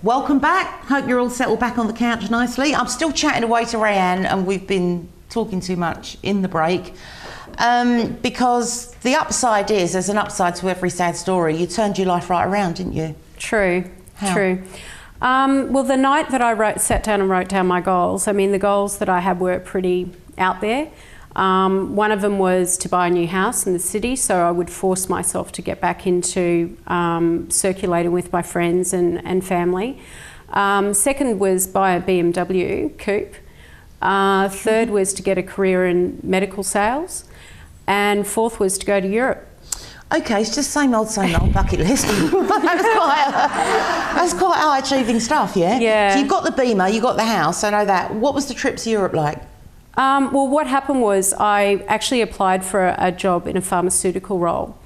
Welcome back. Hope you're all settled back on the couch nicely. I'm still chatting away to Rayanne, and we've been talking too much in the break because the upside is there's an upside to every sad story. You turned your life right around, didn't you? True. How? True. Well, the night that I sat down and wrote down my goals, I mean, the goals that I had were pretty out there. One of them was to buy a new house in the city, so I would force myself to get back into circulating with my friends and family. Second was buy a BMW coupe. Third was to get a career in medical sales. And fourth was to go to Europe. Okay, it's just same old bucket list. That's quite high-achieving stuff, yeah? Yeah. So you've got the Beamer, you got the house, I know that. What was the trip to Europe like? Well, what happened was I actually applied for a job in a pharmaceutical role.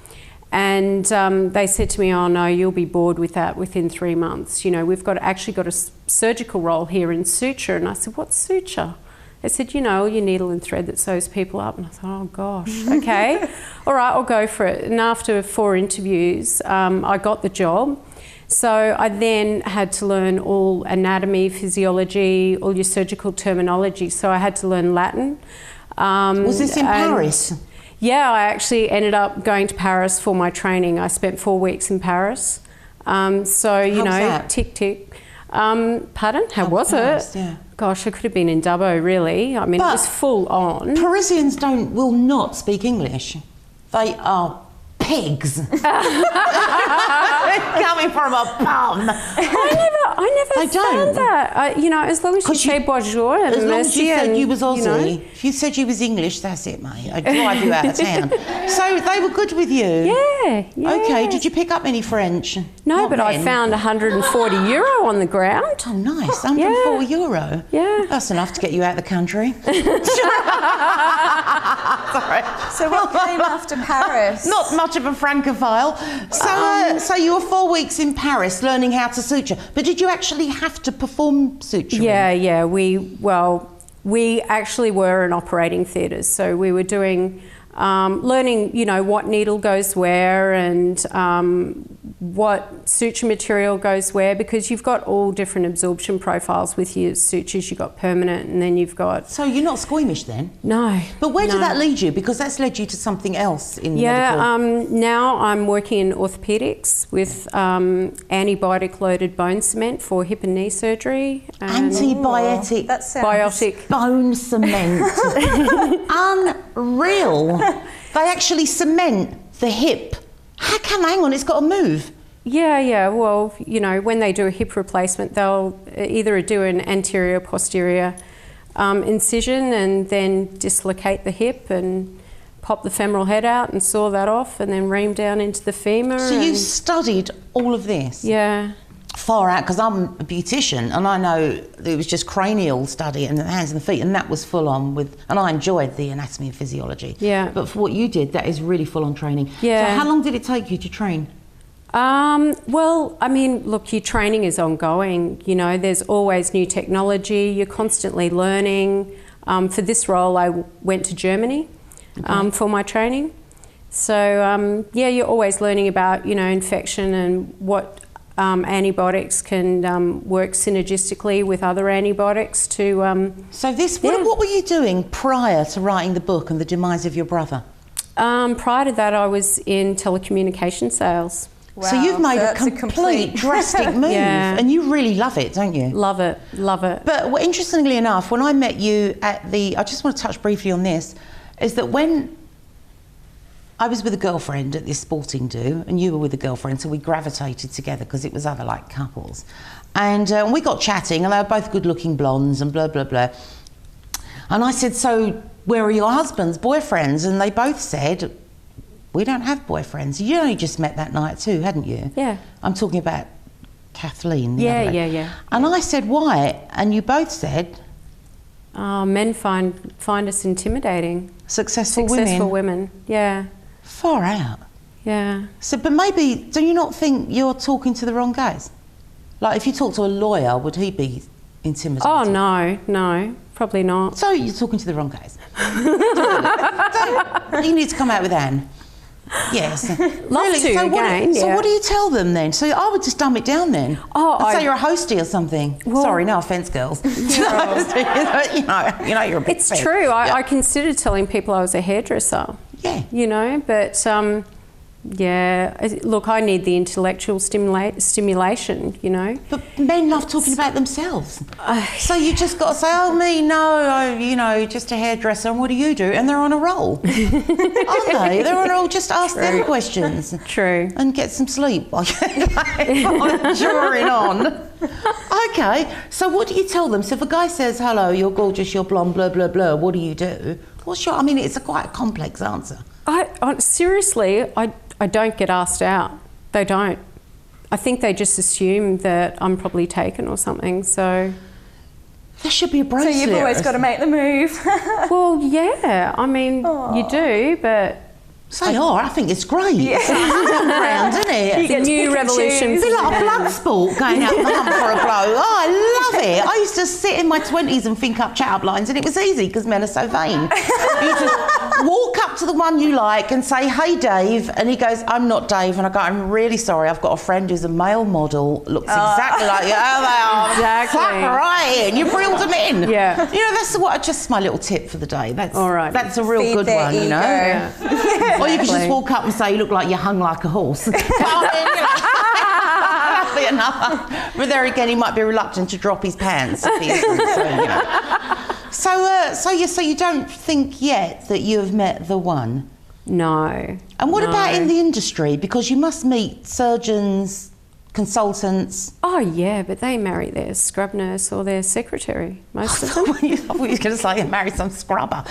And they said to me, oh no, you'll be bored with that within 3 months. You know, we've actually got a surgical role here in suture. And I said, what's suture? They said, you know, your needle and thread that sews people up. And I thought, oh gosh, okay. All right, I'll go for it. And after 4 interviews, I got the job. So I then had to learn all anatomy, physiology, all your surgical terminology. So I had to learn Latin. Was this in Paris? Yeah, I actually ended up going to Paris for my training. I spent 4 weeks in Paris. So, you know, that? tick, tick. Pardon? How was Paris, it? yeah. Gosh, I could have been in Dubbo, really. I mean, it was full on. Parisians will not speak English. They are pigs. Coming from a bum. I never found that. You know, as long as you say bonjour and as long as you said you was Aussie, you know. if you said you was English, that's it, mate. I'd drive you out of town. So they were good with you? Yeah. Okay, did you pick up any French? No, Not but I then. found €140 on the ground. Oh, nice. €140. Yeah. That's enough to get you out of the country. Sorry. So what came after Paris? Not much of a francophile. So you were 4 weeks in Paris learning how to suture. But did you actually have to perform suturing? Yeah. We actually were in operating theatres, so we were doing learning, you know, what needle goes where and what suture material goes where, because you've got all different absorption profiles with your sutures. You've got permanent, and then you've got... So you're not squeamish then? No. But where did that lead you? Because that's led you to something else in medical. Yeah, now I'm working in orthopaedics with antibiotic-loaded bone cement for hip and knee surgery. Antibiotic That sounds... Biotic. bone cement. Unreal. They actually cement the hip. How come, hang on, it's got to move? Yeah. Well, you know, when they do a hip replacement, they'll either do an anterior, posterior incision and then dislocate the hip and pop the femoral head out and saw that off and then ream down into the femur. So you studied all of this? Yeah. Far out, because I'm a beautician and I know that it was just cranial study and the hands and the feet, and that was full on with, and I enjoyed the anatomy and physiology. Yeah. But for what you did, that is really full on training. Yeah. So how long did it take you to train? Well, I mean, look, your training is ongoing. You know, there's always new technology. You're constantly learning. For this role, I went to Germany for my training. So, yeah, you're always learning about, you know, infection and what antibiotics can work synergistically with other antibiotics to... So this, what were you doing prior to writing the book and the demise of your brother? Prior to that, I was in telecommunication sales. Wow, so you've made a complete drastic move, Yeah. and you really love it, don't you? Love it. But interestingly enough, when I met you at the, I just want to touch briefly on this, is that when I was with a girlfriend at this sporting do, and you were with a girlfriend, so we gravitated together because it was other like couples, and we got chatting, and they were both good-looking blondes and blah blah blah. And I said, "So where are your husbands, boyfriends?" And they both said, "We don't have boyfriends." You only just met that night too, hadn't you? Yeah. I'm talking about Kathleen. Yeah. And I said, "Why?" And you both said, men find us intimidating. Successful women. Yeah. Far out. Yeah. So, but maybe, do you not think you're talking to the wrong guys? Like, if you talk to a lawyer, would he be intimidated? Oh, no, probably not. So you're talking to the wrong guys. You need to come out with Anne. Yes. Love Really? to, So again, so yeah. what do you tell them then? So I would just dumb it down then. Oh, I'd say I- you're a hostie or something. Well- Sorry, no offence, girls. you know, you're a bit It's fed. true. Yeah. I considered telling people I was a hairdresser. Yeah. You know, but look, I need the intellectual stimulation, you know. But men love talking about themselves. So you just got to say, oh, me, no, just a hairdresser, and what do you do? And they're on a roll. Aren't they? They're on a roll. Just ask them questions. True. And get some sleep while you're drawing on. Okay, so what do you tell them? So if a guy says, hello, you're gorgeous, you're blonde, blah, blah, blah, what do you do? I mean, it's quite a complex answer. Seriously, I don't get asked out. They don't. I think they just assume that I'm probably taken or something, so... There should be a So bracelet. you've always got to make the move. Well, yeah, I mean, you do, but... Say, I think it's great. Yeah. It's underground, isn't it? You get The to new pick and revolution. choose. It's like a blood sport going out the hunt for a blow. Oh, I love it. I used to sit in my 20s and think up chat-up lines, and it was easy because men are so vain. You just walk up to the one you like and say, hey, Dave, and he goes, I'm not Dave, and I go, I'm really sorry, I've got a friend who's a male model, looks exactly like you. Oh, they are. Exactly. Clap right in. You've reeled them in. Yeah. You know, that's just my little tip for the day. That's All right. That's a real Feed good their one, you know. ego. Or you could just Exactly. walk up and say, you look like you're hung like a horse. But I mean, that'd be enough. But there again, he might be reluctant to drop his pants if he isn't, so, you know. So you don't think yet that you have met the one? No. And what no. about in the industry? Because you must meet surgeons, consultants. Oh, yeah, but they marry their scrub nurse or their secretary, most of them. I thought you were going to say you married some scrubber.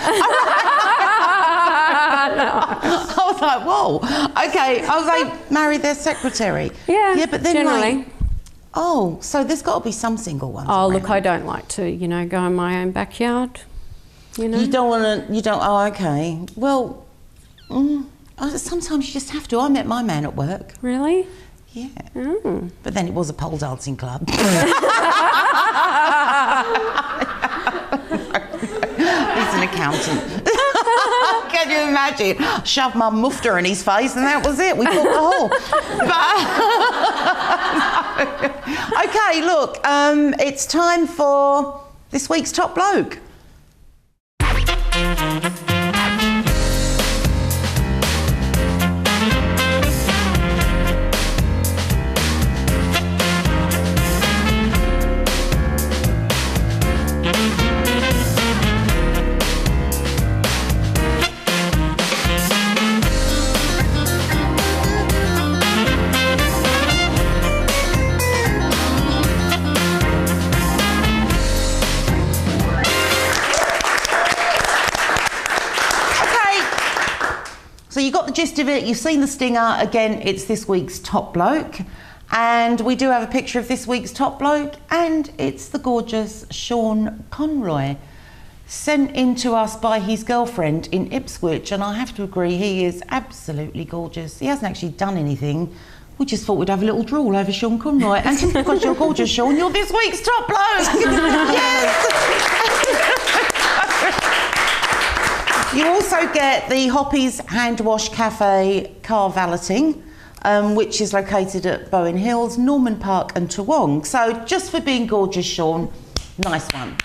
I was like, whoa, okay. I was like, married their secretary. Yeah, Yeah, but then generally. so there's got to be some single ones. Oh, look, around. I don't like to, go in my own backyard, you know. You don't want to, oh, okay. Well, sometimes you just have to. I met my man at work. Really? Yeah. Mm. But then it was a pole dancing club. He's an accountant. Can you imagine? Shoved my mufta in his face and that was it. We fought the hole. But, okay, look, it's time for this week's Top Bloke. So you got the gist of it, you've seen the stinger. Again, it's this week's Top Bloke. And we do have a picture of this week's Top Bloke, and it's the gorgeous Sean Conroy, sent in to us by his girlfriend in Ipswich. And I have to agree, he is absolutely gorgeous. He hasn't actually done anything. We just thought we'd have a little drool over Sean Conroy. And just because you're gorgeous, Sean, you're this week's Top Bloke. Yes! You also get the Hoppy's Hand Wash Cafe car valeting, which is located at Bowen Hills, Norman Park and Toowong. So just for being gorgeous, Sean, nice one.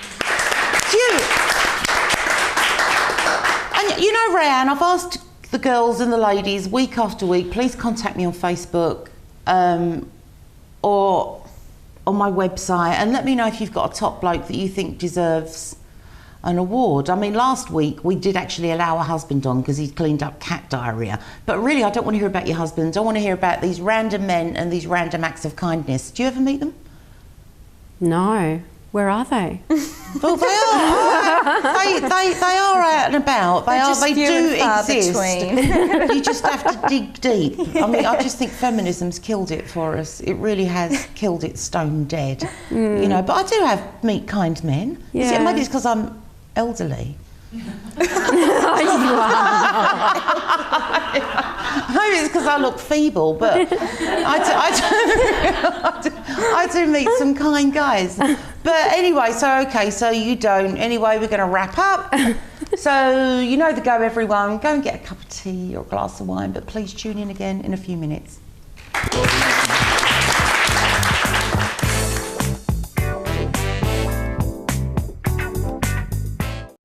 And you know, Rayanne, I've asked the girls and the ladies week after week, please contact me on Facebook or on my website and let me know if you've got a top bloke that you think deserves an award. I mean, last week we did actually allow a husband on because he'd cleaned up cat diarrhea. But really, I don't want to hear about your husband. I want to hear about these random men and these random acts of kindness. Do you ever meet them? No. Where are they? Well, they are. They are out and about. They do exist. You just have to dig deep. I mean, I just think feminism's killed it for us. It really has killed it stone dead. You know, but I do meet kind men. Yeah. Maybe it's because I'm elderly. You are. Maybe it's because I look feeble, but I do meet some kind guys. But anyway, so you don't. Anyway, we're going to wrap up. So, you know the go, everyone. Go and get a cup of tea or a glass of wine, but please tune in again in a few minutes.